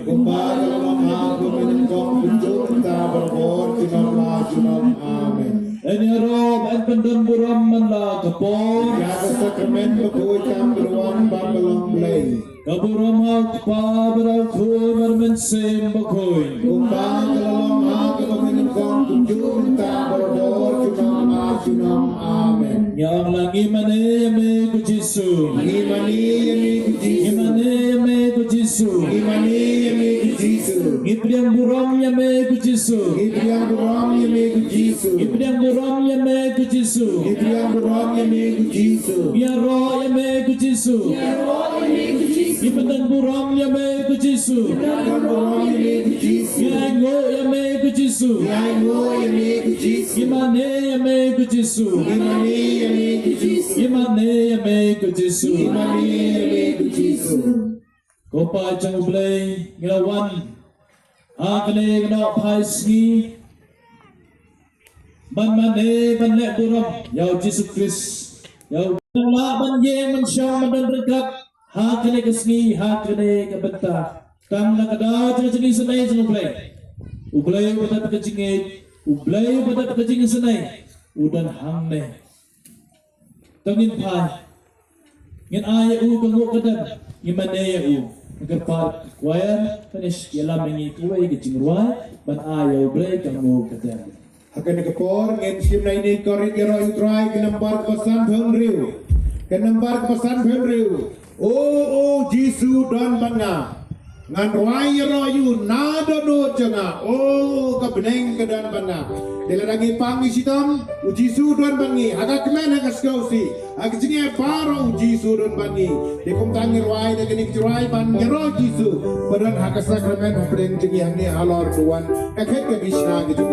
Kembali Junam, Amen. Enya rob en pendon buram menla kapor. Yaga sakramen bakoi kam beruang babelong blay. Kaburam hak pa berau khoi mermen sem bakoi. Kumpang kelalong hak kemengen kong tunjuk ta bordor Junam, Amen. Yang lagi mane yame ku Jisu. Imani yami kujisu. Imane yame ku Jisu. Imani yami kujisu. Ipriang buram yame ku Jisu. Ibriang beruang yami kujisu. Ipriang buram yame ku Jisu. Ibriang beruang yami kujisu. Ya roh yame ku Jisu. Ipendan buram yame ku Jisu. Beruang yami kujisu. Ya ngo yame ku Jisu. Yango yami kujisu. Imane yame ku Jisu. Imani yami kujisu. Imane yame ku Jisu. Imani yami kujisu. Kopa jang blay ngelawan akne ngena paisni ban mane ban le buram yau Yesus Kristus yau la ban ye man syam ban rekat hakne kesni hakne kebenta tam na kada jenis senai jang blay ublay pada kecingit ublay pada kecingit senai udan hangne tangin pai ngin aya u kanggo kadan imane ya u Gerpar kuayan panis ialah mengi kuai kecingruai ban ayo break kamu kata. Akan kepor ngin sim na ini korit yaro utrai ke nambar kosan phengriu. Ke nambar kosan phengriu. Oh Jisu don banga. Ngan ruai yaro yu nado no janga. Oh kabeneng ke don banga. Dilarangi pangi sitam Jisu don bangi. Aga kemen aga skausi. Aga jinge paro Jisu don bangi. Dikum tangi ruai de kenik ruai ban yaro Jisu. Badan hak sakramen hapring jingi hangni alor tuan. Kakek ke bisna gitu.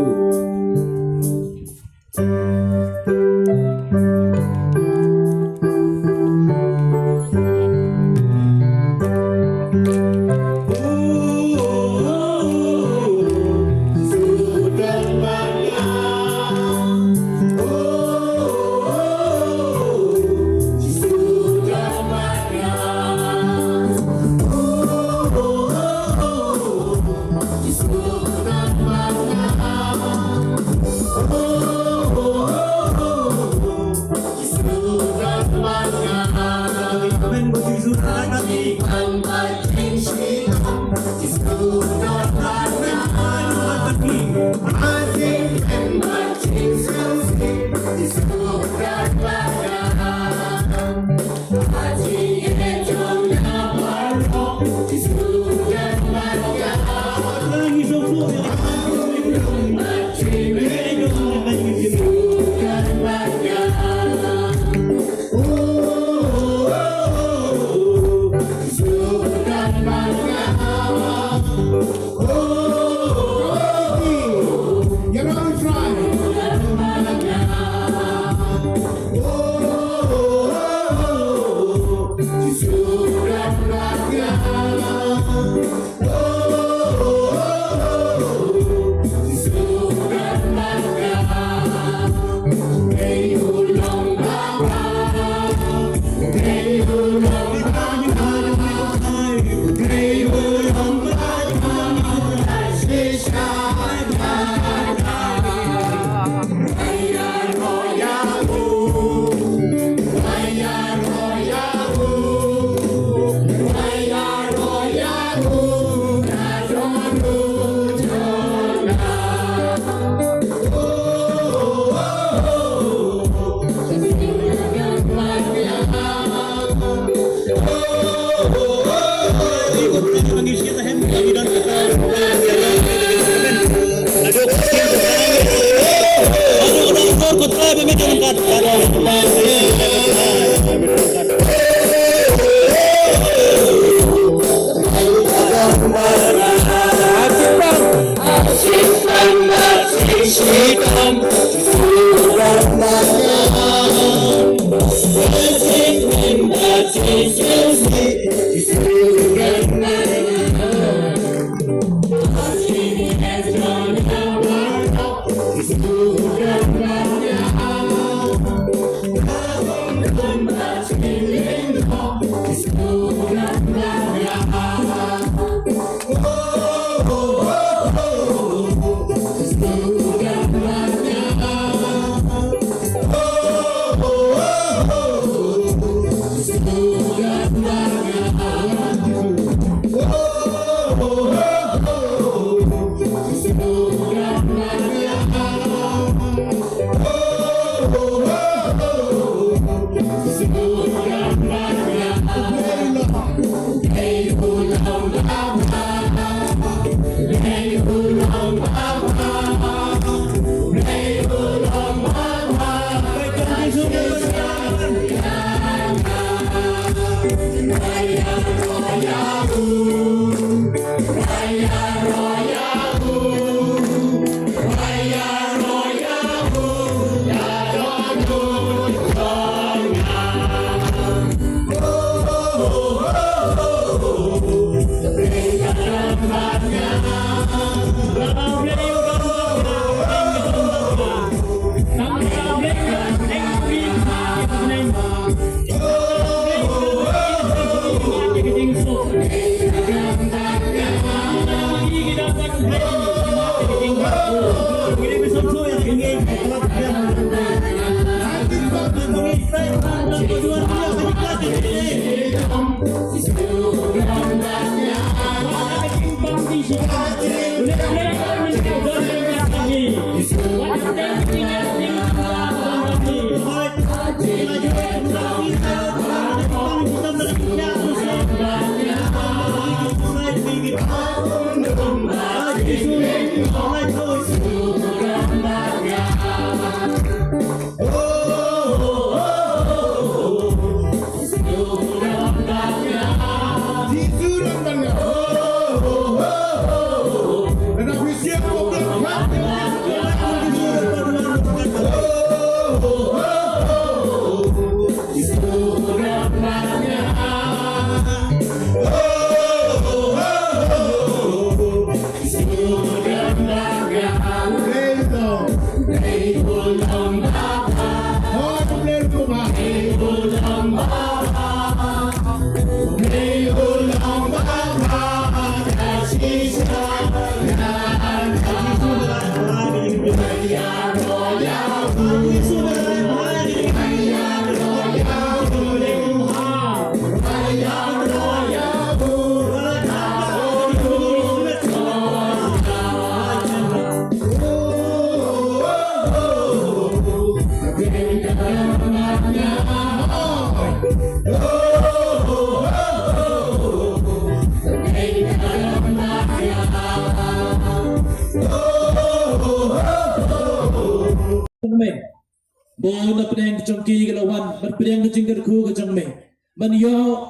Bona pedang kecongki kelawan, pedang kecing kerku kecong me. Man yo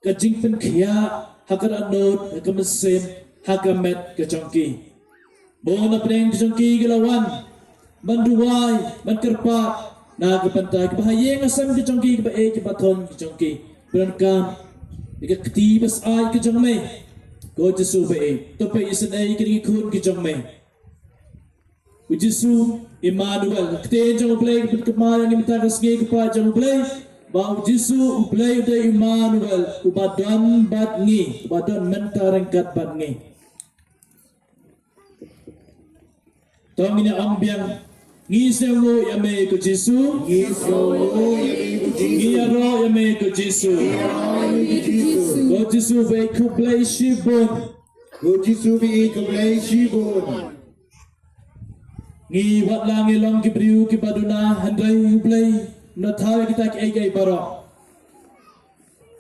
kecing pen kia hakar anot kemesin hakamet kecongki. Bona pedang kecongki kelawan, man duai, man kerpat, na kepantai kebahaya ngasam kecongki kebae kepaton kecongki. Berangkam, jika ketibas ai kecong me, ko jesu bae, tope isen ai kini kun kecong me. Ujisu Emmanuel, kita jangan play kemarin yang kita kasih kepada jangan play. Bau Jisu play udah Emmanuel, ubadan batngi, ubadan mentarengkat batngi. Tong ini ambiang ngisemu yame ke Jisu, ngiyaro yame ke Jisu. Ko Jisu baik ku play shibun, Ko Jisu bi ku play shibun. Ngi wat langi long ki priu ki paduna handai ublai na thawe kita ki ai bara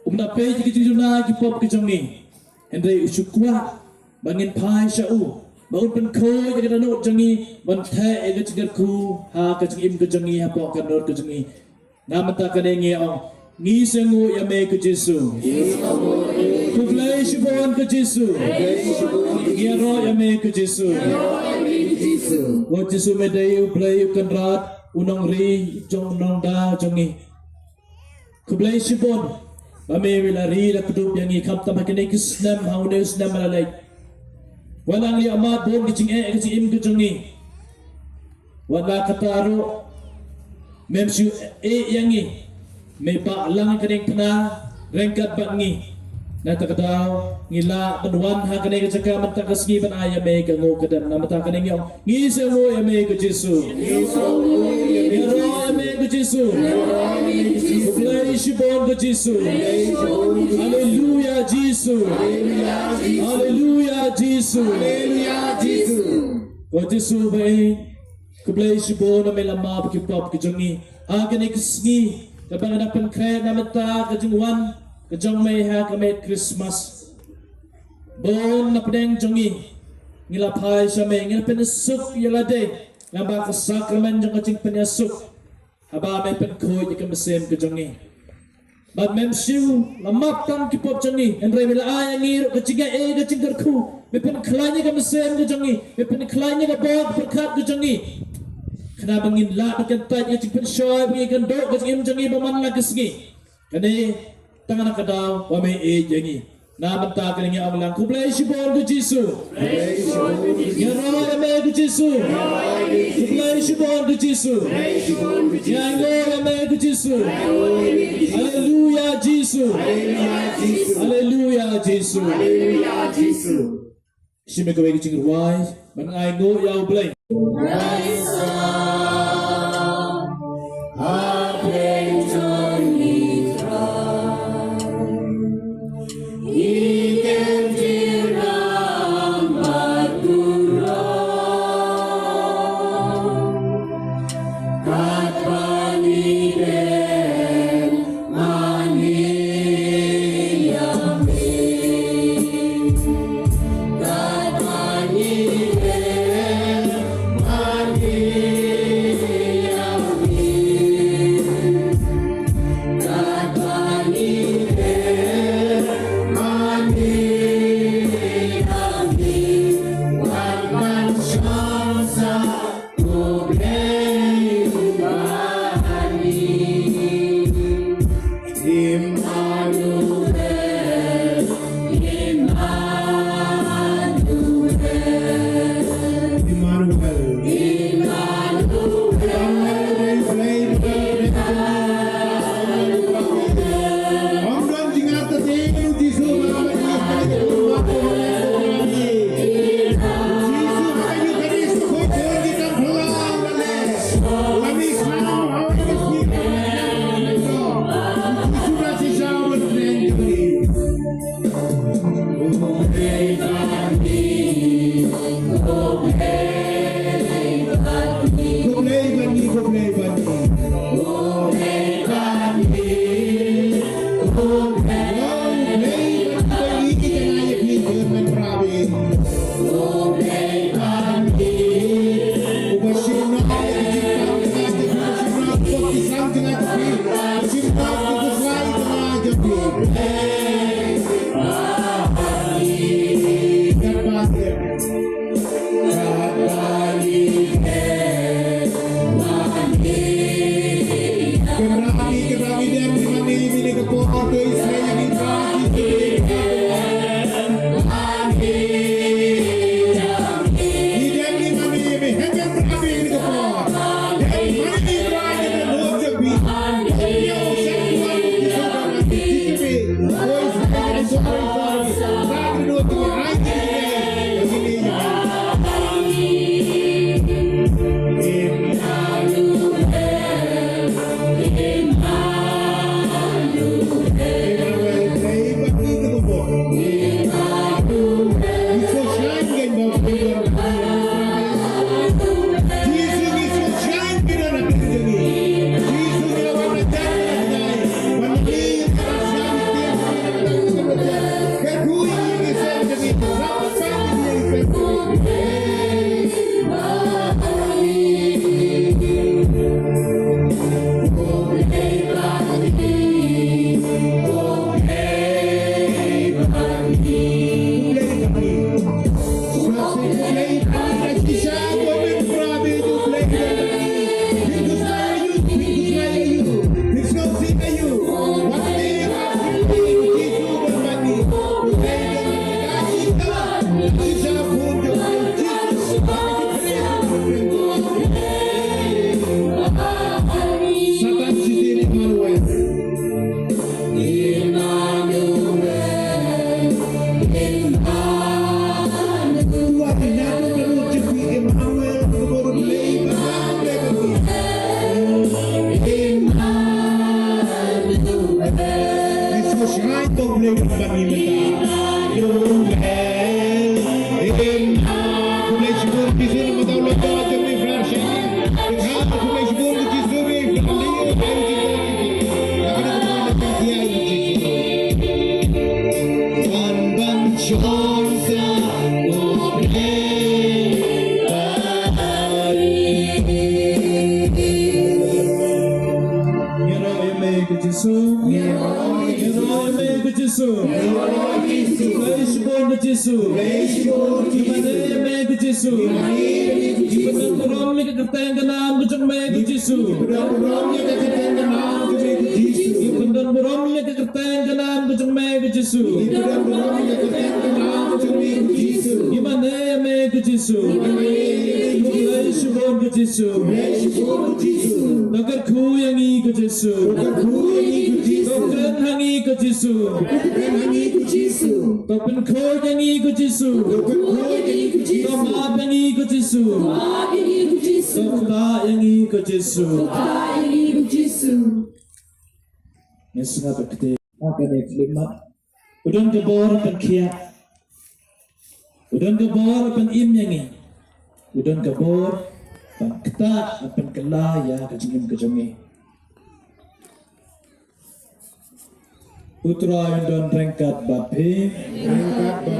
umna pe ki juna ki pop ki jongi handai usukwa bangin phai shau baun pen khoi ki no jongi ban the e ki jigar ku ha ka jing im ki jongi ha pok ka no ki jongi namata ka ne ngi ong ngi sengu ya me ki Jesu ku blai shibon ki Jesu ngi ro ya me ki Jesu Ko Jesu medai ublai ukanrat unong ri jong nong da jongi kublai shibon bame wilari la kudup yang ikam tamakene kisnam haune usnam malalai walang li amat bon kicing kicing im kujongi wala kataro memsu yangi me ba lang kaneng kana rengkat bangi na takadaw ngila benwan ha kaneng jaka mentakas ngi ban aya me kango kadam na mata kaneng yo ngi sewo ya me ke Jesu ngi sewo ya me ke Jesu ublai shibon ke Jesu haleluya Jesu haleluya Jesu ko Jesu bai kublai shibon me lama ki pop ki jongi ha kaneng kisngi kapang na pankre na mata ka jingwan kejong may ha kami Christmas bon na pedang jongi ngila pai sa may ngila penasuk yalade ngaba ka sakramen jong kacing penasuk haba may penkoy ikam mesem kejongi bad mem siu lamap tam kipop jongi andre mila ay ngiro kacing kacing kerku may penklanya ka mesem kejongi may penklanya ka bog berkat kejongi kena bangin la berkentai kacing penshoy bangikan dok kacing jongi baman la kesgi kani tangan kadaw wame jangi na menta kini ang lang kublai shibon ke Jesu ya roh ya me ke Jesu kublai shibon ke Jesu ya ngo ya me ke Jesu haleluya Jesu haleluya Jesu Xin mời các bạn trình ruai bạn ai ngô yao play. ke Yesus. Dokter ku yang ke Yesus. Dokter hangi ke Yesus. Topen ko yang ke Yesus. Tomat yang ke Yesus. Dokter yang ke Yesus. Yesus apa kita akan iklimat. Udan kebor penkia. Udan kebor penim yang ini. Udan kebor kita akan kelaya kejengim. Putra dan rengkat bapi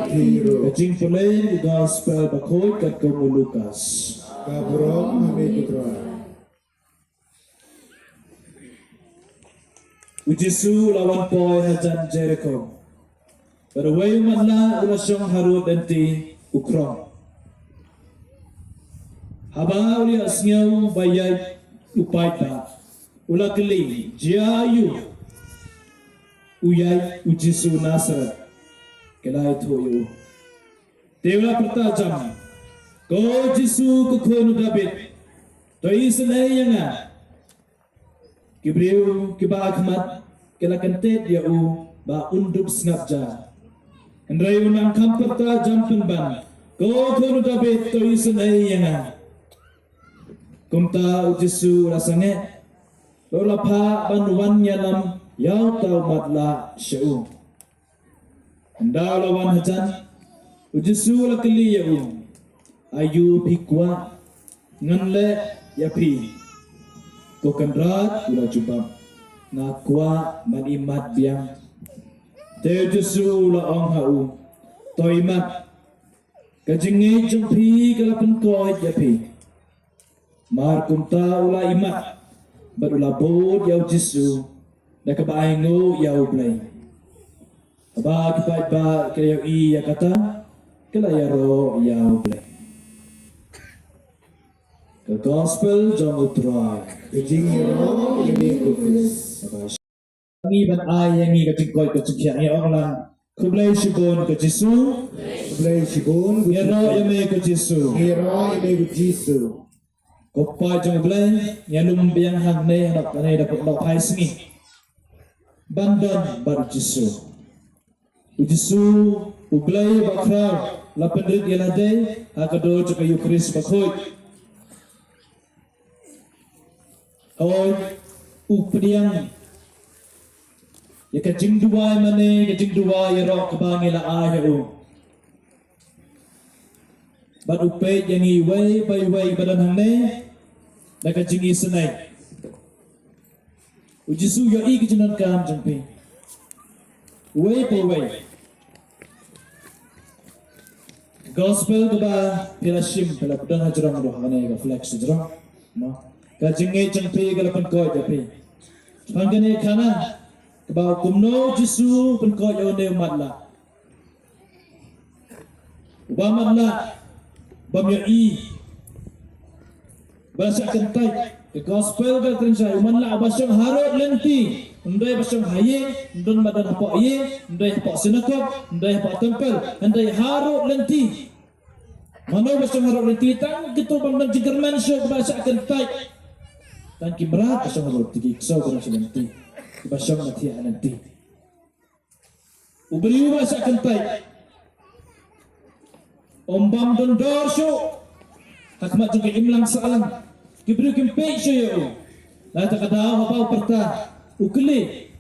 kejing pulai gospel bakoi kat kamu Lukas Kaburong ame putra. Ujisu lawan poi hajan Jericho. Berway manla ulasyong harut enti ukrong. Haba ulia asnyaw bayay upayta. Ula keli jiayu. Uyay ujisu Nasaret. Kelai toyo. Dewa pertajam. Ko jisu kukonu David. Toi senay yanga. Kibriu kiba akmat. Kelakantet ya u ba undub snapja. Andrai unang kamperta jampen ban. Ko konu David toi senay yanga. Kumta ujisu rasange. Lola pa banwan yalam. Yau tau matla syau. Anda lawan hajan. Ujisu lakili yau. Ayu pikwa. Nganle yapi. Kokandrat ula jubam. Ngakwa manimat biang. Te ujisu laong hau. Toimat. Kajingi jumpi kalapan koi yapi. Mar kumta ula imat. Badula bod yau jisu. Dah kebaingu yau play. Aba kipai ba kaya i ya kata kala ya ro yau play. The gospel jong utrai. Kejing ro ini kufus. Ngi ban ai yang ngi kajing koi kajing kya ngi orang lang. Kublai shibon ke Jisu. Blay shibun Ya ro ya me ke Jisu. hero ini Jisu. Kopai jong blai ya lum biang hang ne nak ne dapat nak pai sengi. Bandon bar Jisu. Jisu ublai bakra lapendrit yelade hakado jaka Eucharis bakhoy. Oi updiang ya kajing dua mane kajing dua ya ro kabangila ayo. Bad upe yang iway bay badan hang ne da kajing isenay. Ujisu yo i kijinan kam jangpi. Way po way. Gospel ba pilashim pila pedang hajrang do hane ga flex hajrang. No. Kajinge jangpi galapan ko japi. Pangane kana ba kumno Jisu pen ko yo ne matla. Ba matla bam yo i. Bahasa kentai the gospel ka trensa umanla abasyang harot lenti undai basyang haye undon badan hapo aye undai hapo sinakop undai hapo tempel undai harot lenti mano basyang harot lenti tang gitu bang jigerman syok bahasa kentai tang kibrat basyang harot tigi kso ko lenti basyang mati nanti ubri bahasa kentai ombang don dorsyo hakmat juga imlang salang kibru kimpe syo la takada apa perta ukli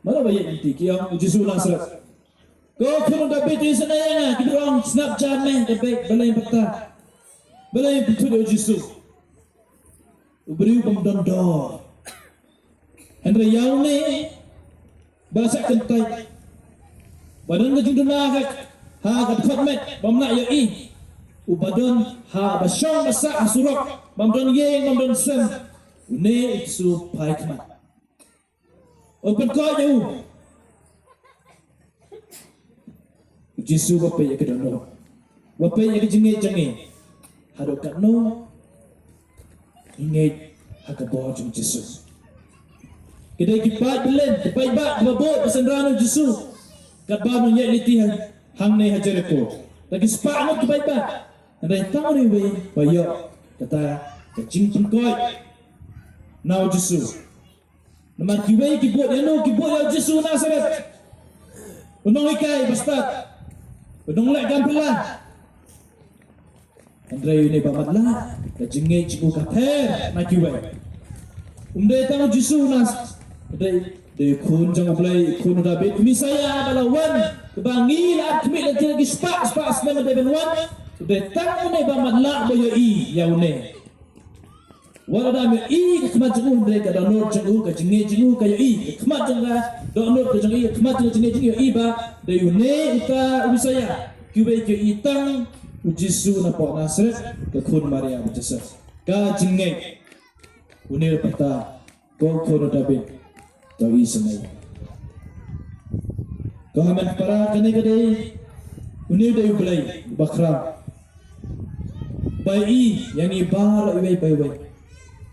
mana bayar inti kiyang Jisu Nasaret ko kuno David isanaya kibru ang snapchat men David balay perta balay pitu de Jisu ubri pamdondo andre yaw ne bahasa kentai badan ka junduna ha kat khatmet bamna yo i ubadon ha basyong basa asurok mamdon yeng mamdon sem ne itsu paikma open ko yo Jisu bape ya kedono bape ya jinge jange hado katno inge hakabo jung Jisu kedai kipat belen kipai ba babot pasandrano Jisu katba no ye litihan hang ne hajareko lagi spa mo kipai ba andai tahu ni we bayo kata kecing pengkoi nau Yesus nama kiwai kibut yano kibut ya Yesus Nazaret unong ikai bastad unong lek gampelan Andre ini bamatlah kejengge cikgu kaper na kiwai tang Yesus nas de kun jang play kun David misaya adalah wan kebangi la kemit dan lagi spak nama de benwan de tang ne bamatlah boyo i yaune wala da me i kemat jenggu de ka download jenggu ka jengge jenggu ka i kemat jengga download ka jengge kemat jengge jengge i ba de yune uta misaya kiwai ke itang Yesus na po Nazaret ke kun Maria Jesus ka jengge unir pata ko kun David tawi semai ko haman para kane kade unir dayu belai bakra bai yang ibar ibai bai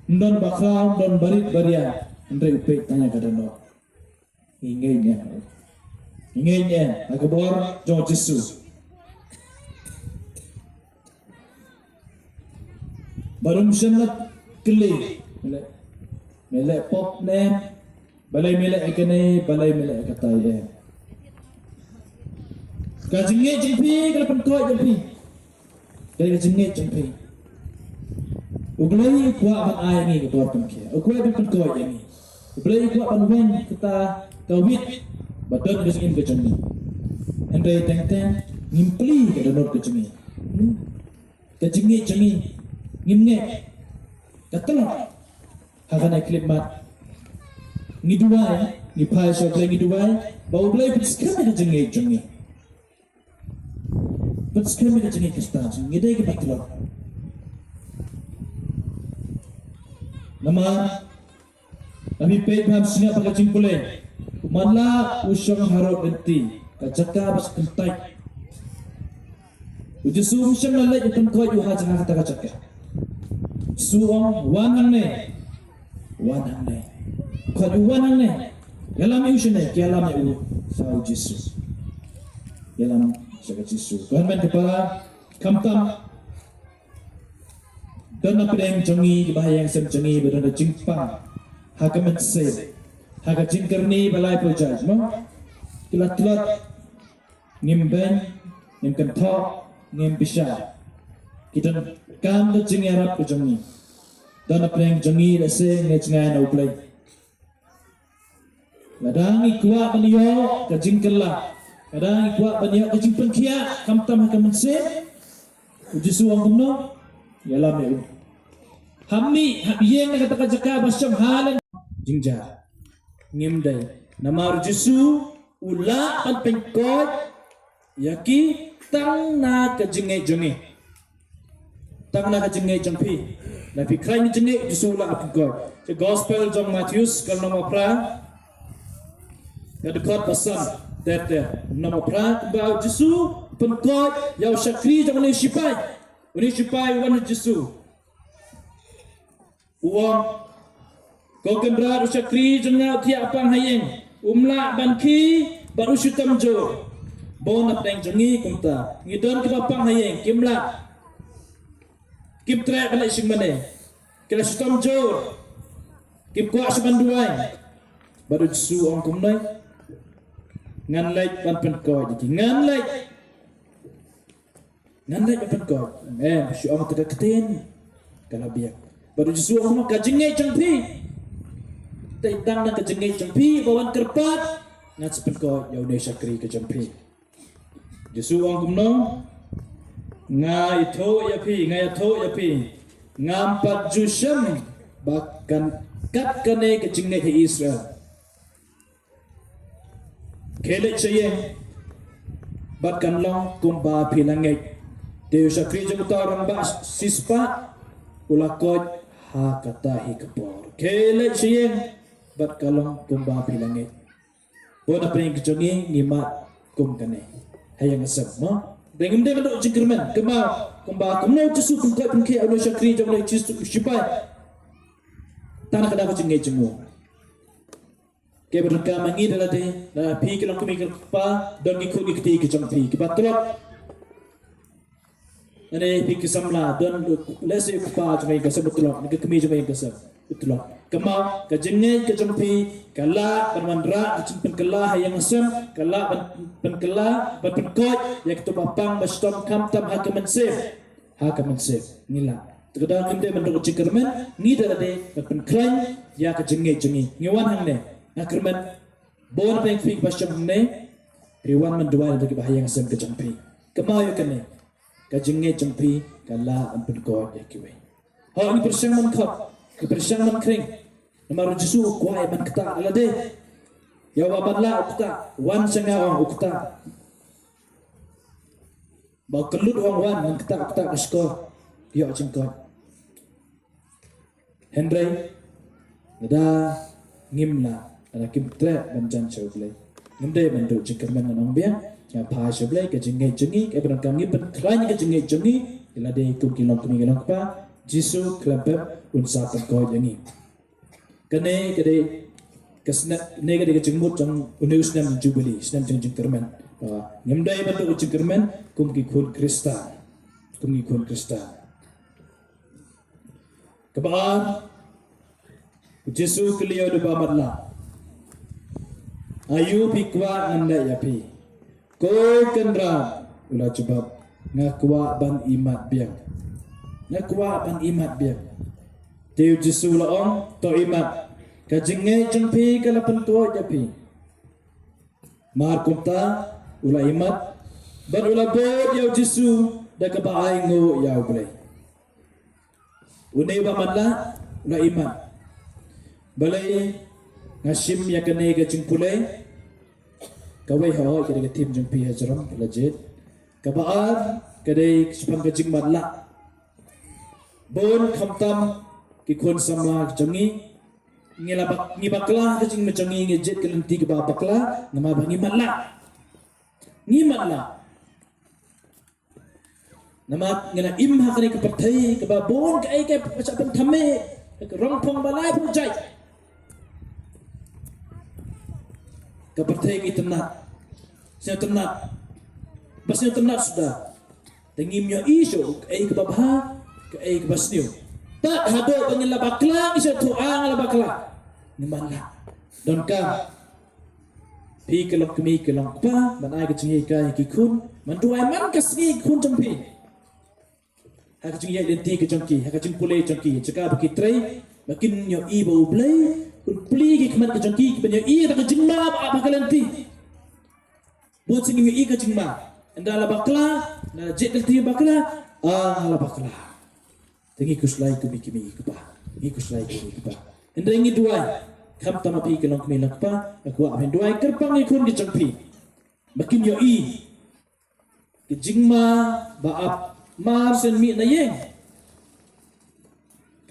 non bakra non barit baria andre upe tanya kada no ingenya akabor jo Yesus barum syanat kele mele pop ne balai mele ekene balai mele katai de kajinge jempi kalapan koi jempi dari kajinge jempi uglai kuat ban ai ni ke tor pemke uglai ban koi ni uglai kuat ban wen kita kawit badan kesingin ke jempi andai teng ngimpli ke donor ke jempi kajinge jempi ngimne katelo hakana klip mat ni duai ni pai so play ni duai bau play putskame ke jenge putskame ke jenge kista ngide ke patlo nama kami pay pham singa pakai cimpule manla usang harap benti kacaka bas kentai ujusum usang lalai ikan koi yuha jangan kata kacaka suong wanang ne kau wanang ne yalam usune yalam u sau Jesus yalam saga Jesus kan men kepala kamtam dan apa yang jongi bahaya yang sem jongi berada jingpang hakamen se haga jingkerni balai projaj mo kilat ngimben ngimkan thok ngim bisa kita kam ke jingi Arab ke jongi dan apa yang jongi rasa ngejngai na uplay kadang ikwa baniyo ke jingkerla kadang ikwa baniyo ke jingpen kia kamtam hakamen se uji suang kumno yalam eu hamni habiyeng na kata jaka basyam halan jingja ngimdai namar Jesu ula at pengkot yaki tang na ka jinge tang na ka jinge jangpi na pikrai ni jinge Jesu ula at pengkot the gospel jong Matthews kal nomor pra ya dekat pasal der nomor pra ba Jesu pengkot yau syakri jong ni sipai wan Jesu uang kau kembra usakri jenga tiap pang hayeng umla banki baru syutam jo bon apeng jengi kumta ngidon ke pang hayeng kimla kim tre balik sing mane kala syutam jo kim kuat sebanduai baru Jesu ong kumnai ngan lek ban pen ko jadi ngan lek ban ko syu ong tek keten kala biak baru Jesu ong ka jengi jangpi tentang nak kejengit jampi bawan kerpat ngat sepengko yau ne syakri ke jampi Jesu ang kumno ngai tho ya pi ngampat jusam bahkan kat kane kejengit ke Israel kele cheye bahkan long kumba pilangai teu syakri jemtar bas sispa ulakot ha katahi kepor kele cheye bat kalong kumba pilangit bona pring kejongi ngima kum kane hayang asap mo dengem de do jingkerman kema kumba kumno Jesu kum kai pengke alo syakri jong le Jesu sipai tanah kada jengi jemu ke berka mangi dalade na pi kelong kumi pa don ngikut ngikti ke jong pi ke batrot Ane pikir samla dan lesi kupa cuma yang kesem betul, ni kami cuma yang kesem betul. Kemau kejengai kejempi kala penwandra kejempen kala yang kesem kala penkala penpenkot yang ketu papang bastom kamtam hakaman sef nila. Terkadang kemde menduk cikermen ni dah ada penkrang ya kejengai ngewan hangne akermen bon peng fik bastom hangne riwan mendua dari bahaya yang kesem kejempi. Kemau ya kene kajengnya jempi kala ampun kau ya kiwe. Hal ini persiapan kap, persiapan kering. Nama rujusu kuai man kata alade. Ya waban la ukta, wan senga orang ukta. Bau kelut orang wan man kata kesko. Ya jengkot. Henry, nada ngimla, ada kim tre banjan coble. Ngimde bantu jengkerman orang biang. Yang pahas sebelah kejengai ke berangkang pen kerana kejengai ila de ikut kilong pa jisu kelabab unsa pengkau jengi kene kede kesna ne kede kejengmut jang unus nam jubili senam jeng kerman ngemdai bantu jeng kerman kum ki khun krista kebaan jisu keliau de bamarla ayu pikwa anda yapi ko kendra ulah sebab ngakwa ban imat biang teu jisu laong to imat kajenge jengpi kala pentua japi mar kumta ulah imat ban ulah bod yau jisu da kabaai ngo yau boleh unai ba manla ulah imat balai ngasim ya kene ke jengpulai kawai hawa kede tim jempi hajaram lajit kabaan kede sepang kajing madla bon khamtam ki khon samla jangi ngilabak ngibakla kajing mejangi ngejet kelenti ke babakla nama bangi madla nama ngena imha kene ke partai ke babon ke ai ke pacapan thame ke rongpong balai pujai kepercayaan kita saya tenat, pasnya tenat sudah. Tengimnya isu, ke babha, ke basniu. Tak hado pengila bakla, isu tuang la bakla. Nimala. Dan ka, pi kelok kemi kelok pa, manai kecengi ka kikun, manduai man kasni kun jempi. Hak kecengi lenti kejengki, hak keceng pulai jengki. Cakap baki tray, makin nyo ibu blay. Puli ke keman ke jengki ke banyak iya tak jengma apa kalenti buat singing iya ke jengma anda la bakla na jet kelti bakla la bakla tengi kuslai ku bikimi ke ba ngi kuslai ku ke ba anda ingi dua kam tama pi ke long kemi lak pa aku aben dua kerpang ikun ke jengpi makin yo i ke jengma baap mar sen mi na yeng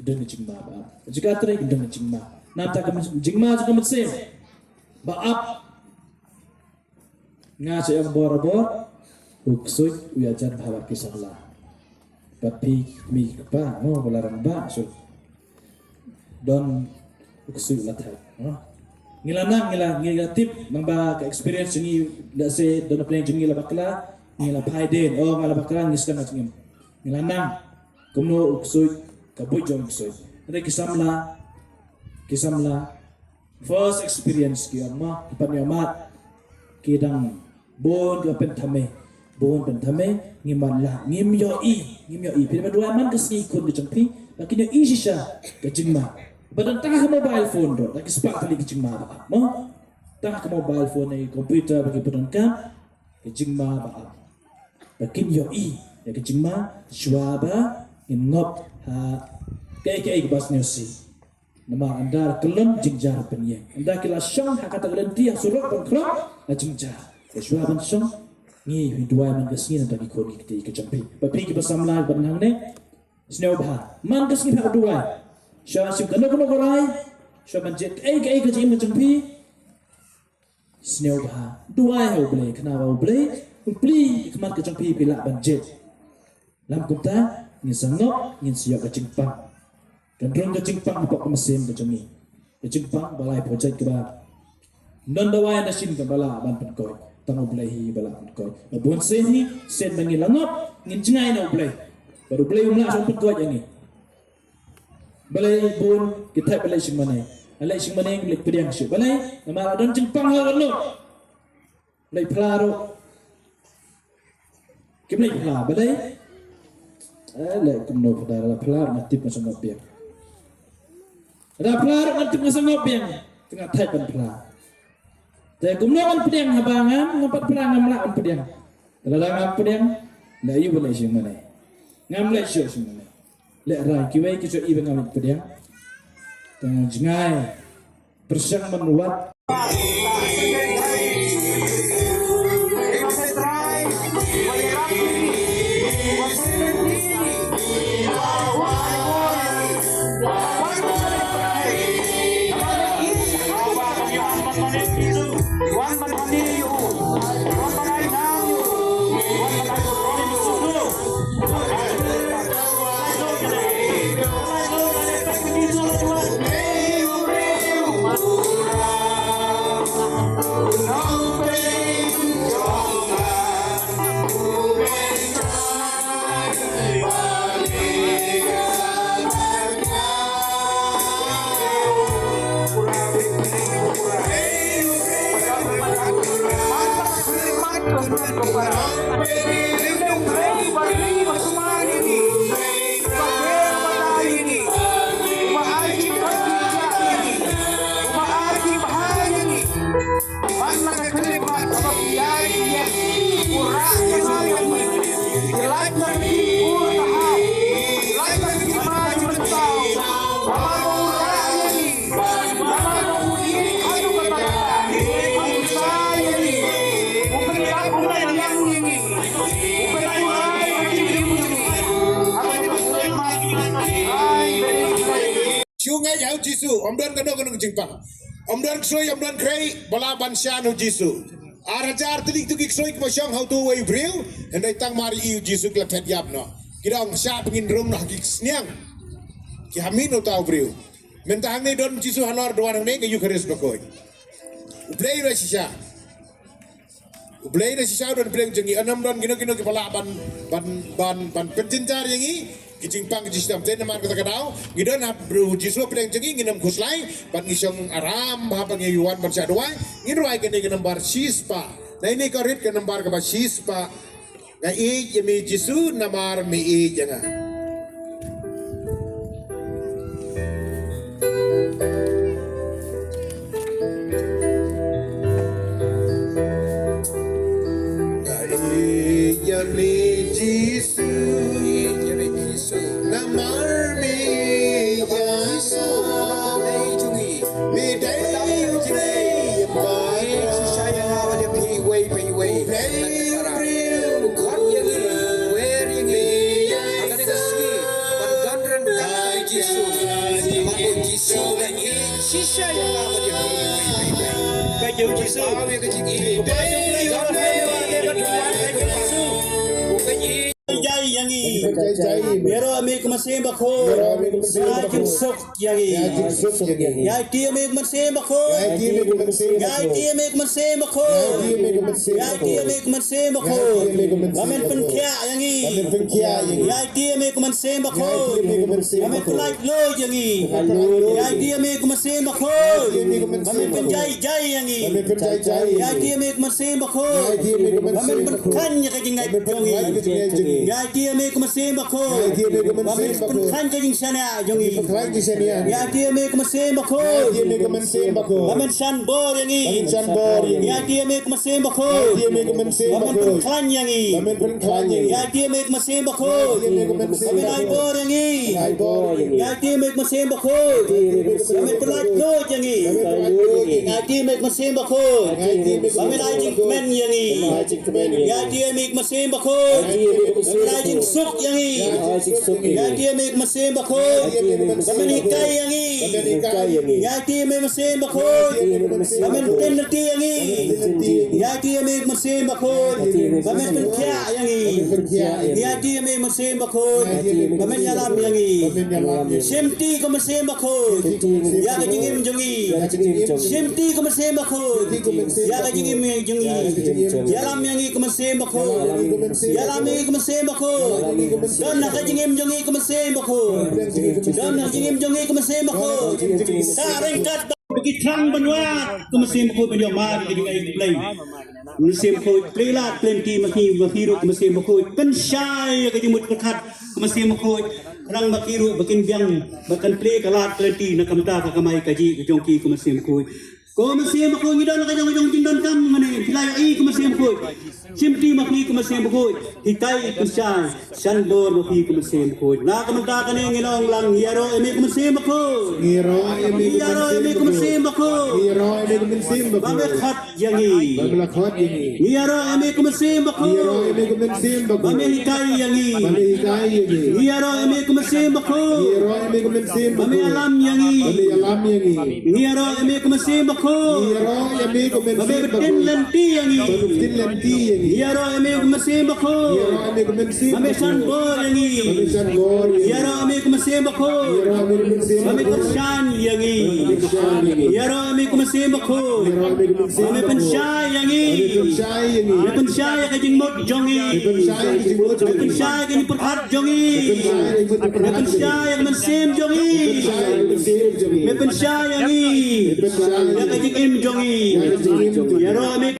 kedeng jengma baap jika trai kedeng jengma nata jingma juga mesin baap ngaca yang bor-bor uksui uyajan bahwa kisahlah tapi mi kepa belarang ba so don uksui latai ngila tip namba ke experience ni dak se don plan jingi la bakla ngila paiden ngala bakla ngiskan ngim ngila nang kumno uksui kabut jom uksui ada kisamla first experience ki amma panyamat kidang bon ke pentame ngimanla ngim yo i pina dua man kesni kun ke jengpi lakin yo i shisha ke jingma badan tah mobile phone do lagi sepak tali ke jingma ba mo tah ke mobile phone ni komputer bagi badan ka ke jingma ba lakin yo i ya ke jingma shwaba ngop ha ke bas nyosi nama anda kelon jingjar penyeng anda kila syong hakata kelenti yang surut pengkrok na jingjar kesuaban syong ni hidua man kesini nanti dikoni kita kejampi tapi kita samla benang ne snow bah man kesini hak dua syah sim kena korai syah manjet kejim kejampi snow bah dua ho boleh kenapa boleh beli kemat kejampi bila banjet lam kumta ngin sangop ngin siap kejimpang dan drone kejingpang apa mesin kecengi kejingpang balai projek ke ba non dawai nasin ke bala ban penkoi tango belahi bala penkoi buat sehi sen mangilangop ngin jengai no blai baru beli umlah sampai kuat yang ni balai pun kita balai semana balai semana yang beli pedang syuk balai nama dan Jepang lah kan balai pelaro kita balai pelar balai balai kumno pada pelar mati macam ngopiang ada pelar mati macam ngopiang tengah taipan pelar tapi kumno kan pedang habangan ngapat pelar ngamla pedang kalau ngam pedang dah iu balai semana ngam le syuk semana le rai kiwai ki iba ngam pedang tang jengai bersang menuat Sungai Yau Jisu, Om Don kena Jepang. Om Don Ksoi, Om Don Krei, Bala Bansyanu Jisu. Arajar telik tukik Ksoi Kemasyang Hau Tu Wai Bril, Hendai Tang Mari Iu Jisu Klepet Yap no. Kira Om Syak Pengin Rum Nah Kik Sniang. Ki Hamin No Tau Bril. Mentang ni Don Jisu Halor Doan Ni Ke Yu Keris Bakoi. Ublei Ra Sisa. Ublei Ra Sisa Don Bril Jengi Anam Don Gino Ki Bala Ban Pencincar Yengi. Kicingpang kicing tem namar kata kadau gidan hap bru jisu pedang cengi nginam kuslai pan ngisong aram bahapa ngiyuan bersadua ngirwai kene ke nomor sispa nah ini korit ke nomor ke sispa na i yemi jisu namar mi i jangan na i yemi jisu namar mi jisu mi dai jai bai saya awak dia pi wei real kon yang ini where yang ini akan kasih bandran dai jisu mako jisu lagi sisa yang awak dia pi baju jisu awak ke jingi dai yang ini Mero amik masih bako, Yajin sok yang ini, Yajin amik masih bako, Yajin amik masih bako, Yajin amik masih bako, Wamen penkia yang ini, Yajin amik masih bako, Wamen pelaj lo yang ini, Yajin amik masih bako, Wamen penjai yang ini, Yajin amik masih bako, Wamen penkannya kejingai yang ini, Yajin amik masih bako, Wamen penkan kejing sana jongi, Yajin amik masih bako, Wamen sanbor yang ini, Yajin amik masih bako, Wamen penkan yang ini, Yajin amik masih bako, Wamen aibor yang ini, Yajin amik masih bako, Wamen pelaj lo yang ini, Yajin amik masih bako, Wamen ajing men yang ini, Yajin amik masih bako, Wamen ajing suk yang ini, Yajin amik masih bako, Wamen ikai yang ini, Yajin amik masih bako, Wamen peneliti yang ini, Yajin amik masih bako, Wamen penkia yang ini, Yajin amik masih bako, Wamen yalam yang ini, Simti ko masih bako, Ya kejingim jongi, Simti ko masih bako, Ya kejingim jongi, Yalam yang ini ko masih bako, Yalam ini ko masih bako, Dan nak jengim jongi ke mesin bakul. Dan nak jengim jongi ke mesin bakul. Sarengkat bagi terang benua ke mesin bakul penjauh mar ke dengan play. Mesin bakul play lah plenty makiru ke mesin bakul. Pensyai ke jemut kekat ke mesin bakul. Kerang makiru bakin biang bakan play kalat plenty nak kamta ke kamai kaji ke jongki ke mesin bakul. Ko mesin bakul ngidon ka jong jindon kam ngane pilai ke mesin bakul. Simpti makni ke mesin bakul. Hitai pensyai sandor makni ke mesin bakul. Na kamta ka ne ngilong lang yaro emi ke mesin bakul. Ngiro emi ke mesin bakul. Ngiro emi ke mesin bakul. Babe khat yangi. Bagla khot ini. Ngiro emi ke mesin bakul. Ngiro emi ke mesin bakul. Babe hitai yangi. Bali kai ini. Ngiro emi ke mesin bakul. Ngiro emi ke mesin bakul. Babe alam yangi. Bali alam ini. Ngiro emi ke mesin bakul. Ngiro emi ke Babe mesin betin bakul. lenti yangi. Betul lenti ini. Ngiro emi ke mesin bakul. Ngiro emi ke mesin Babe bakul. sanbor yangi. Pemisan gor ini. Ngiro emi ke mesin bakul. Ngiro emi ke mesin Babe bakul. kershan yangi. Pemisan ini. Ngiro emi ke mesin bakul. Ngiro emi ke mesin Babe bakul. pensyai yangi. Pensyai ini. Babe pensyai ke jingmut jongi. Pensyai ke jingmut jongi. Pensyai ke perhat jongi. Pensyai yang mesim jongi. Pensyai ke mesin jongi. Pensyai yangi. Pensyai Yang ke jingim jongi. Ya roh emi.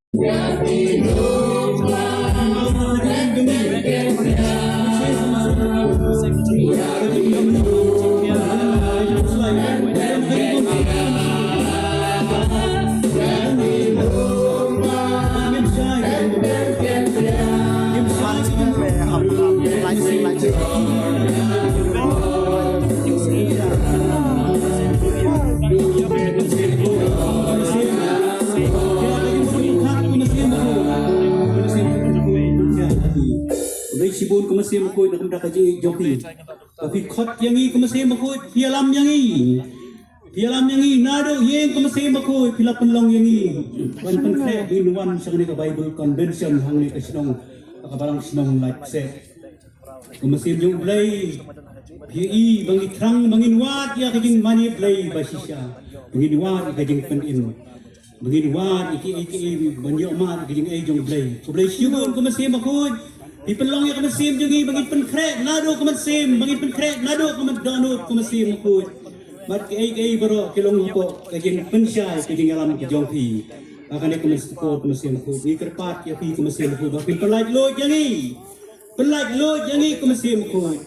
Sibun ke mesin makoi nak hendak kaji joki. Tapi khot yangi ke mesin makoi pialam yangi. Pialam yangi nado yang ke mesin makoi pila penlong yangi. Wan penkrek binuan sakni ke Bible Convention hangni ke sinong kabarang sinong light set. Ke mesin jong play. PI bangi terang bangi nuat ya kajing mani play basisya. Bangi nuat kajing penin. Bangi nuat iki banyak mat kajing jong play. Ke play sibun ke mesin makoi. Ipelong yang kemesim jungi bagi penkrek nado kemesim bagi penkrek nado kemedano kemesim makut mat ke baro kelong hapo kajing pensyai kajing alam kejongpi akan dia kemesim makut ni kerpat ya pi kemesim makut bagi pelaj lo jangi kemesim makut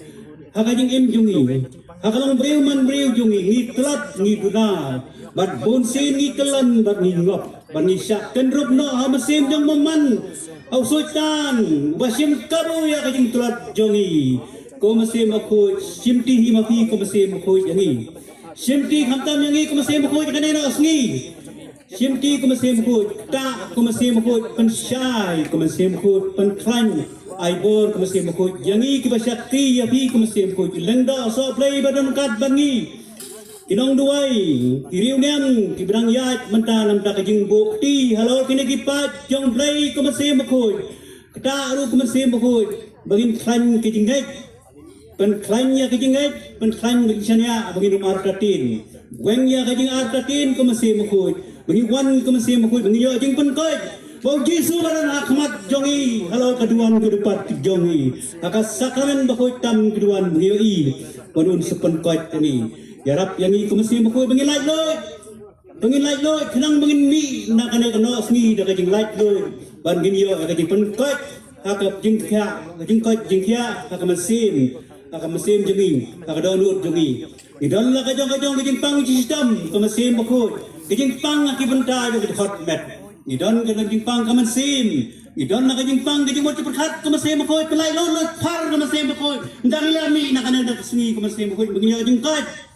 hakajing im jungi hakalong breu man breu jungi ni telat ni duna bat bonsin ni kelan bat ni ngop bat ni syak kendrup no ha mesim jong meman au sultan basim kabu ya kajing telat jongi ko mesim aku simti hi mafi ko mesim aku yangi simti khamtam yangi ko mesim aku kane no asngi simti ko mesim aku ta ko mesim aku pensyai ko mesim aku penklan aibor ko mesim aku yangi ki basyakti ya fi ko mesim aku lengda so play badan kat bangi Inong duai, kiriu niang, kibrang yat, mentah nam tak kajing bukti, halo kini kipat, jong play kemesim makut, kata aru kemesim makut, bagin klan kajing gait, pen klannya kajing gait, pen klan bagisanya, bagin artatin, wengnya kajing artatin kemesim makut, bagin wan kemesim makut, bagin yo kajing pen kait, bau jisu badan akmat jongi, halo keduan kedepat jongi, akas sakramen bakut tam keduan bagin i, padun sepen kait ini. Yarap yang ini kemesim makoi bangin light load kenang bangin mi nak kena kena sni dah kajing light load ban gin yo kajing penkot akap jing kya akap mesin jengi akap download jengi idon la kajong kajing pang sistem kemesim makoi kajing pang aki bentar yo hot mat idon kajing pang kemesim idon nak kajing pang kajing motor perhat kemesim makoi pelai load par kemesim makoi ndang lami nak kena dak sni kemesim makoi bangin yo kajing kot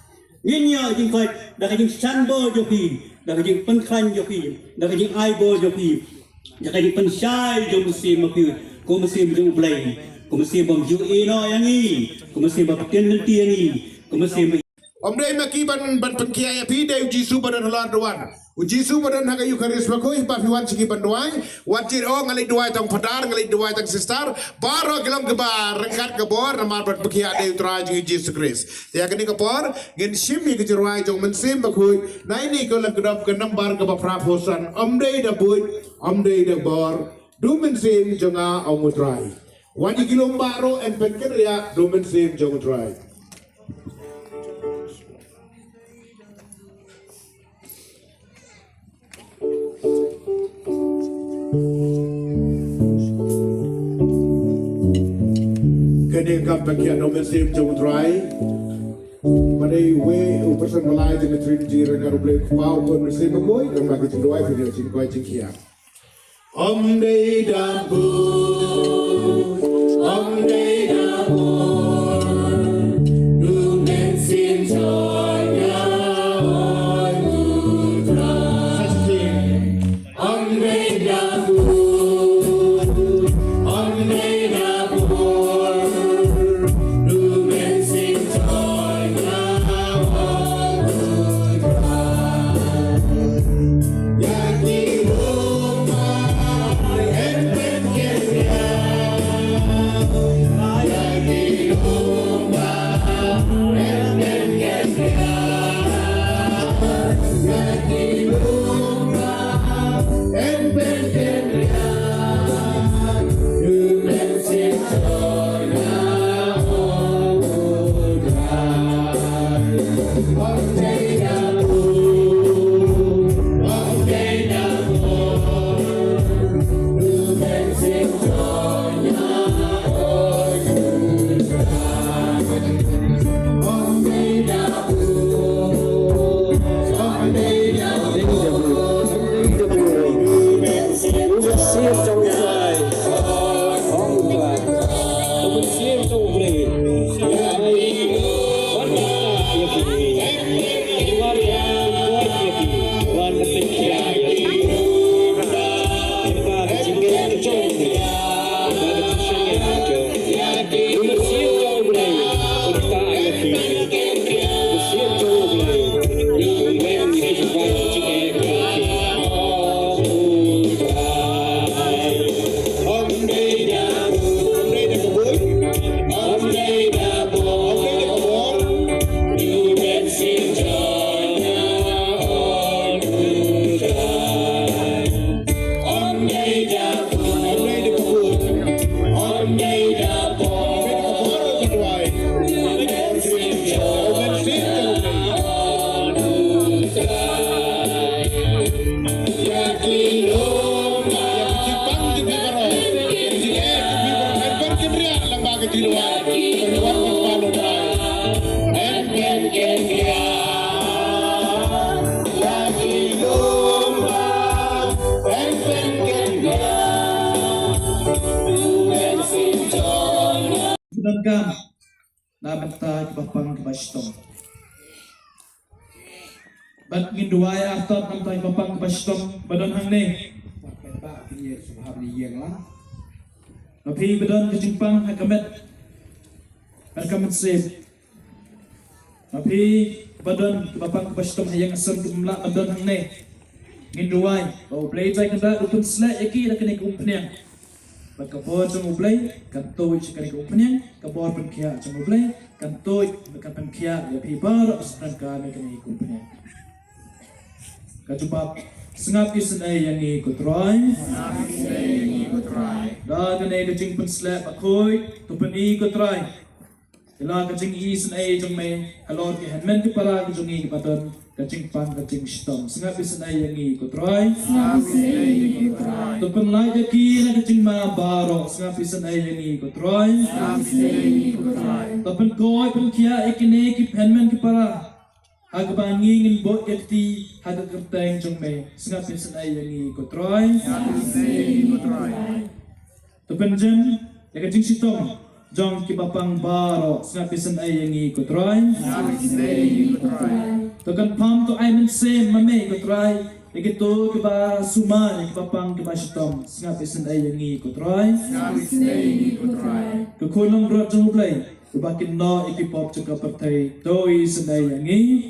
Nginya jing kot, dah kajing sanbo joki, dah kajing penklan joki, dah kajing aibo joki, dah kajing pensyai jom mesim mapi, ko mesim jom play, ko mesim bom ju ino yangi, ko mesim bom penalty yangi, ko mesim Om dai maki ban penkiai pi dai jisu badan halar duan. Jisu badan haga yu karis makoi pa fiwan sigi banduai. Wajir o ngali duai tang padar ngali duai tang sistar. Baro gelam gebar rengkat gebor namar ban penkiai dai utra ji Jisu Kris. Ya kini kepor gen shimi ke jeruai jong mensim makoi. Na ini ko lag gedap ke nambar ke praposan. Om dai da bui, om dai da bor. Du mensim jonga au mutrai. Wadi kilombaro and penkeria domen sim jong try. Kene kampekia domen sim jong try. Padai we person malai dengan trinity rengaru blek pau kon sim moy dan lagi cendoi video cing koi cing kia. Om day dabu, om day dabu, lumen sim joya oi mutra. Om day dabu, lumen sim joya oi mutra. Yaki Sedangkan na benta kibapang kibastom. Bat minduaya atot namtai kibapang kibastom badon hang ni. Pak ini subhab ni yang lah. Napi badon kejimpang hakamet. Hakamet sip. Napi badon kibapang kibastom yang asam kumla badon hang ni. Minduai. Oh play jai kanda upun slek yaki nak kena kumpniang. Bakapor jeng ublay kantoi cikari kumpniang kabor penkia jeng ublay kantoi bekan penkia ya pibar asran kami kena kumpniang. Kacupap sengap isenai yang ikut roy. Dah kena kacing penslap akoi tu peni ikut roy. Ila kacing isenai jeng me kalor ke handman ke para kacing ikut paton kacing pan kacing stom sengap isenai yang ikut roy. Tu penlai jaki na kacing ma baro sengap isenai yang ikut roy. Tu penkoi penkia ikine ki handman ke para Hagbangingin bot yakti hagakerteng jong me sengap isenai yang ikut roy. Tu penjem ya kacing stom jong ki bapang baro sengap isenai yang ikut roy. Tu kan pam tu ai men sem mame ikut roy. Begitu kiba suma ni kiba pang kiba stom sengap isenai yang ikut roy. Kekulong rot jong play Bakin no ikipop juga partai doi senai yangi.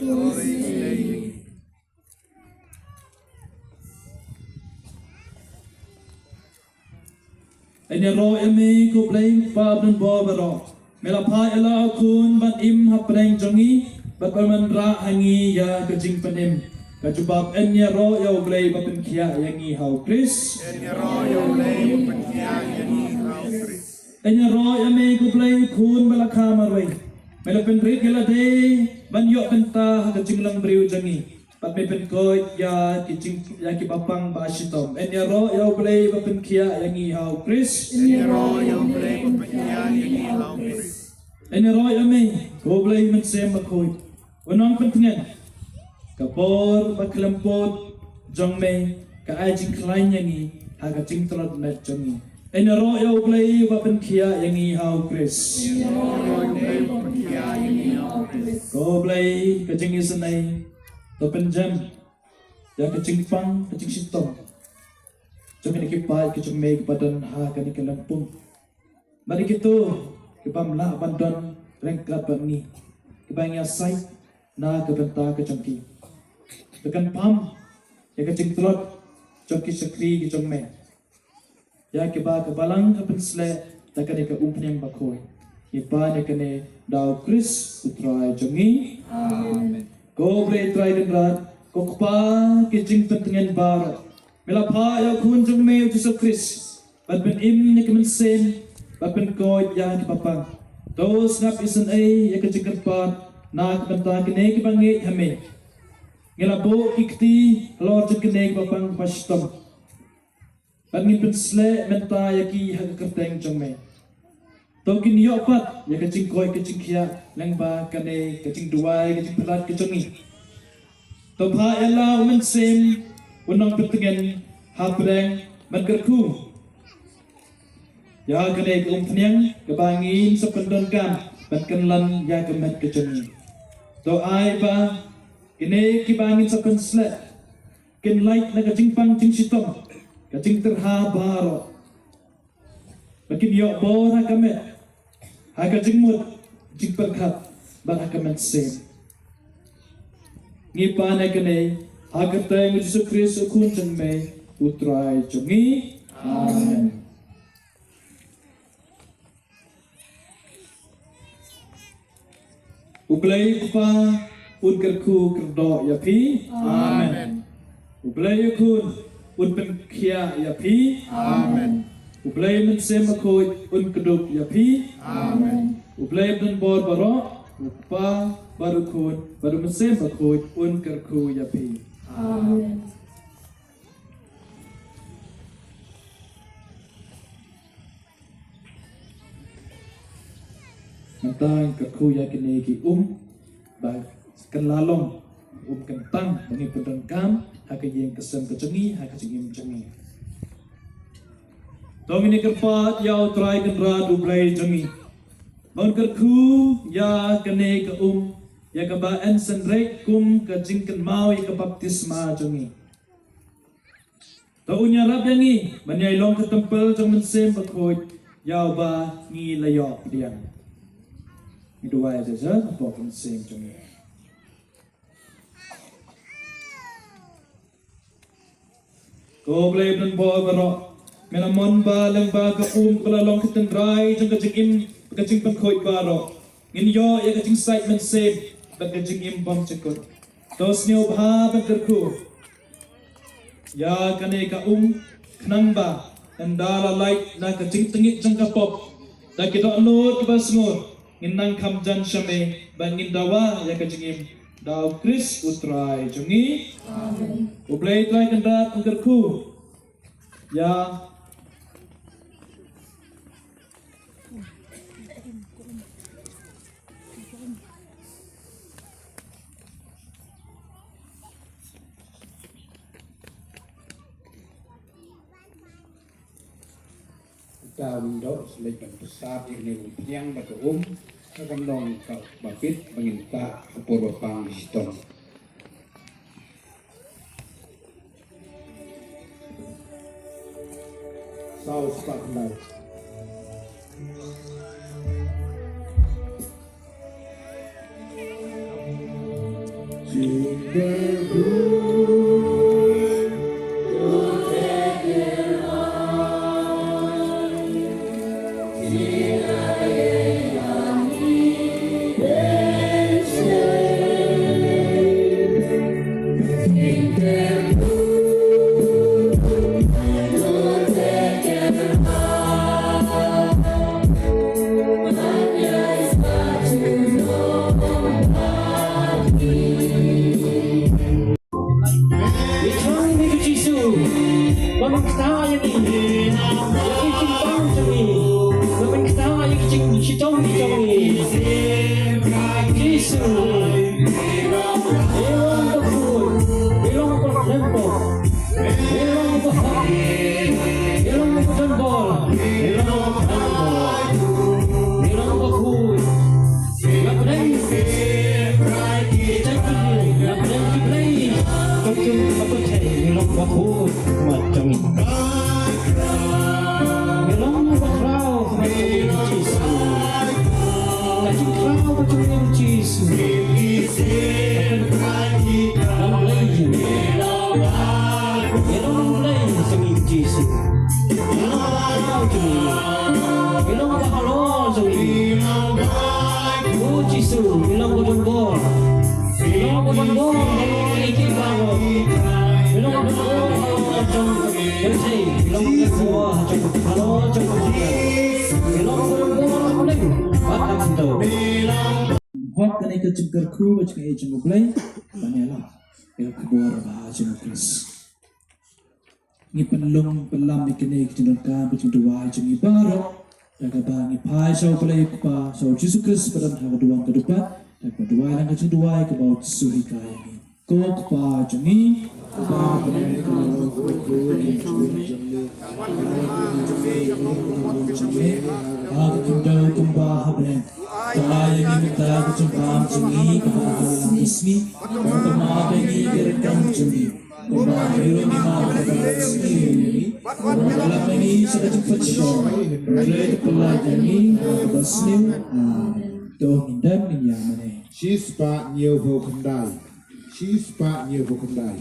Ini ro emi ku play pab dan bobero. Melapai ela kun ban im hapreng jongi bat berman ra hangi ya kejing penim. Kajubab enya ro ya play bapen kia yangi hau Chris. Enya ro ya play bapen kia yangi hau Chris. Enya roy ame ku play kun balakha marway. Melo pen rit gela de ban yo penta ka jinglang briu jangi. Pat me pen koy ya ki jing ya ki papang ba shitom. Enya roy ya play ba pen kia yangi hau Chris. Enya roy ame ku play men sem makoy. Wanong pen tengen. Kapor ba kelempot jong me ka ai jing klain yangi ha ka jing trot met jangi. Enya roy ya play ba pen kia yangi hau Chris. Ko play ka jing isanay to pen jam ya ka jing pang ka jing sitom. Jom ini kipai ke jom me kepadan ha ka ni kelampung. Mari kita kipam la bandon rengkat bani. Kipang ya sai na ke benta ke jongki. Tekan pam ya ka jing trot jongki sekri ke jom me. Ya kiba ke balang ke pensle takkan ni ke umpnyang bakoy. Kipa ni kene dau Chris utrai jongi. Amen. Ko bre trai den rat ko kpa ke jing pentengen bar. Mela pa ya kun jong me Yesus Chris. Bat ben im ni kemen sen bat ben koy ya ki papa. Dos ngap isen ai ya ke jing pa na benta kene ki bangi hame. Ngela bo ikti lor jeng kene ki papa pastom. Bangin pensle menta yaki hak kerteng jongme. Tokin yo pat ya kecing koi kecing kia lengba kane kecing duai kecing pelat kecongi. Topha ela umen sem unang pentengen habreng mengerku. Ya kane keumpnyang kebangin sependon kam benkenlan ya kemet kecongi. To ai ba kene kibangin sepensle ken light na kecing pang cing sitom. Kacing terhabaro. Makin yok bor hakamet. Hakajing mut jing perkat bang hakamet sem. Ngipan hakane hakatay Yesus Kristus kunjung me utrai jongi. Amen. Ublay pa unkerku kerdo yapi. Amen. Ublay kun un pen kia ya pi. Amen. Ublay men sema koy un keduk ya pi. Amen. Ublay men bor baro upa baru kun baru men sema koy un kerku ya pi. Amen. Mentang kerku ya kini ki ba kan lalong kentang bagi pedengkam hak yang kesem kecengi hak kecengim cengi. Tong ini kerpat yau try kendra dublai cengi. Mon kerku ya kene ke ya ke ba ensenrek kum ke jingken mau ya ke baptisma cengi. Tau nyarap yangi menyai long ke tempel jeng mensem bekoi yau ba ngi layok diang. Itu wae saja apa mensem cengi. Ko blay ben boy baro melamon ba lang ba ka kala long kiteng dry jeng ka jing ka jing pen khoi baro ngin yo ya ka jing site men save ba ka jing bom chekot tos nyo bha ba kerku ya kane ka knang ba endala light na ka jing tengit jeng ka pop da kita alot ba sngur ngin nang kam jan shame ba ngin dawa ya ka jing Dau Chris utrai jongi. Amen. Ublay try kanda angkerku. Ya. Kita window selekan besar ini yang batu akan dong kau bapit menginta kepur bapang di situ. Saus pak lai. Jesus. Ilong pagkuy, ilong pagtempo, ilong pagkak, ilong pagtembol, ilong pagtembol, ilong pagkuy, lapdeng, lapdeng kiplay, kacung kapacay, ilong pagkuy, macam ini. Ilong pagkraw, macam Jesus. Kacung kraw, macam Jesus. Hot kena ke cengkar kru macam ni cengkar play, banyalah. Yang kedua adalah cengkar. Ni penlong pelam ikene kecendon ka macam dua jengi baru. Jaga bangi pai sau play kupa sau Jesus Kristus pada hari kedua kedepan. Dan kedua yang kecil dua ke bawah suri kaya ni. Kau kupa jengi. Aku kembali kembali habis. Kaya ini minta kecempam jengi kebahagiaan ismi. Kembali ini direkam jengi. Kembali ini mau berkasih. Dalam ini sudah cepat show. Mereka pelajar ini bersih. Tuh hindam ni yang mana? Shispa nhiều vô không đài. Shispa nhiều vô không đài.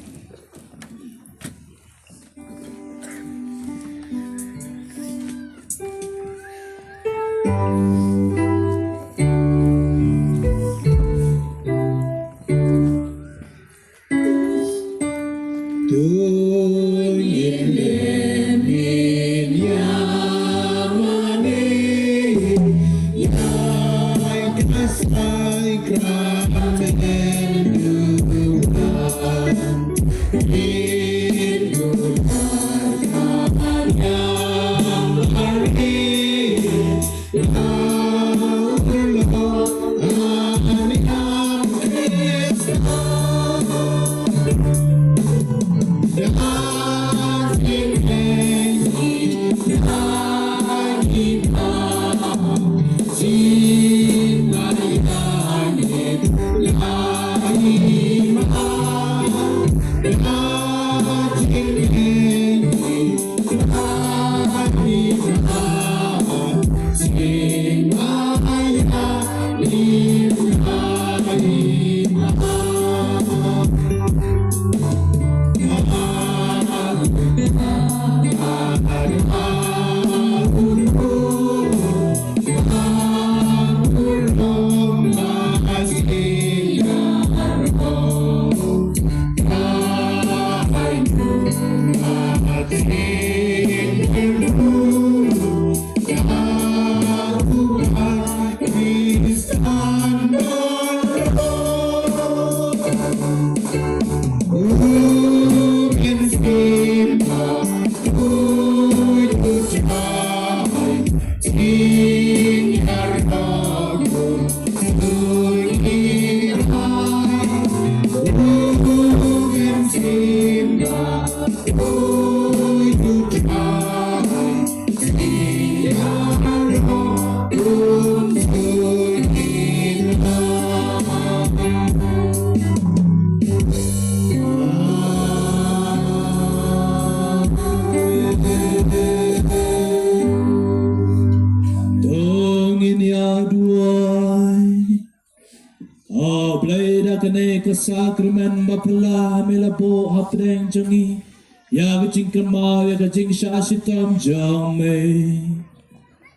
Sakramen bapala melabo hapdeng jengi ya gecing kemau ya gecing syasitam jangme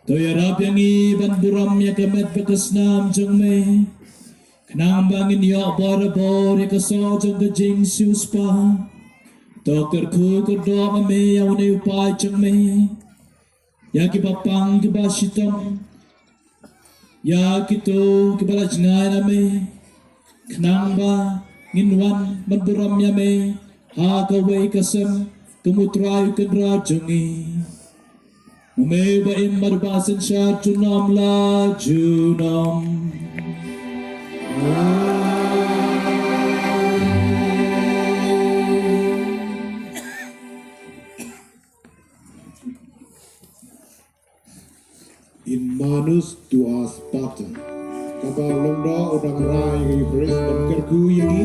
to ya rap yang iban buram ya kemet bekesnam jangme kenang bangin ya barabor ya kesau jang gecing siuspa to kerku kerdoa mame ya une upai jangme ya kibapang kibasitam ya kitu kibala jengai name kenang ba nginwan berburam yame ha kawai kasem kemutrai kendra jengi mame ba im marbasan sya junam la junam In manus tua Sparta. Kabar lomba udang rai beres berkerku yang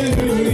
Hallelujah.